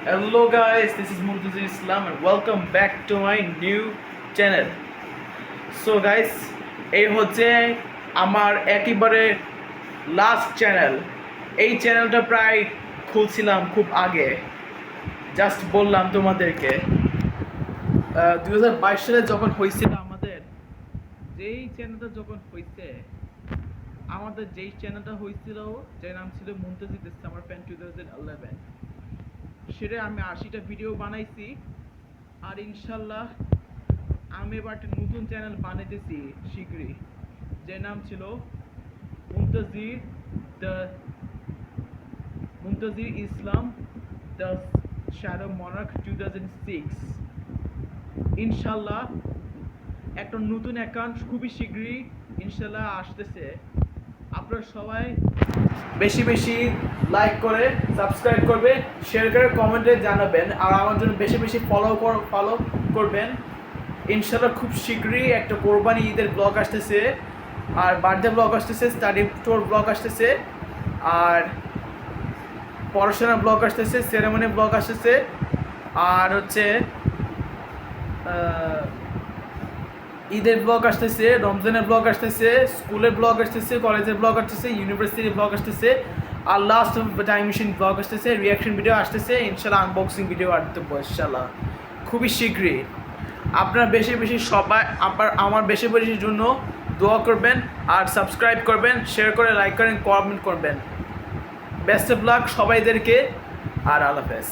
Hello guys, this is Murtaza Islam and welcome back to my new channel. So guys, এই হচ্ছে আমার একেবারে last channel. এই চ্যানেলটা প্রায় খুলছিলাম খুব আগে, জাস্ট বললাম তোমাদেরকে 2022 সালে যখন হয়েছিল আমাদের যেই চ্যানেলটা যখন হয়েছে আমাদের যেই চ্যানেলটা হয়েছিল যার নাম ছিল মুনতাজিদ ইসলাম ফ্যান 2011, সেটা আমি 80টা ভিডিও বানাইছি। আর ইনশাল্লাহ আমি এবার একটা নতুন চ্যানেল বানাইতেছি শীঘ্রই, যে নাম ছিল মুনতাজির ইসলাম দ্য শ্যাডো মনার্ক 2006। ইনশাল্লাহ একটা নতুন অ্যাকাউন্ট খুবই শীঘ্রই ইনশাল্লাহ আসতেছে। আপনারা সবাই বেশি বেশি লাইক করে সাবস্ক্রাইব করবে, শেয়ার করে কমেন্টে জানাবেন, আর আমার জন্য বেশি বেশি ফলো করবেন। ইনশাল্লাহ খুব শীঘ্রই একটা কোরবানি ঈদের ব্লগ আসতেছে, আর বার্থডে ব্লগ আসতেছে, স্টাডি ট্যুর ব্লগ আসতেছে, আর পড়াশোনার ব্লগ আসতেছে, সেরেমনি ব্লগ আসতেছে, আর হচ্ছে ঈদের ব্লগ আসতেছে, রমজানের ব্লগ আসতেছে, স্কুলের ব্লগ আসতেছে, কলেজের ব্লগ আসতেছে, ইউনিভার্সিটির ব্লগ আসতেছে, আর লাস্ট টাইম মেশিন ব্লগ আসতেছে, রিয়াকশন ভিডিও আসতেছে, ইনশাল্লাহ আনবক্সিং ভিডিও আসতে ইনশাল্লাহ খুবই শীঘ্রই। আপনারা বেশি বেশি সবাই আমার বেশি বেশির জন্য দোয়া করবেন, আর সাবস্ক্রাইব করবেন, শেয়ার করে লাইক করেন, কমেন্ট করবেন। বেস্ট অফ লাক সবাইদেরকে, আর আল্লাহ হাফেজ।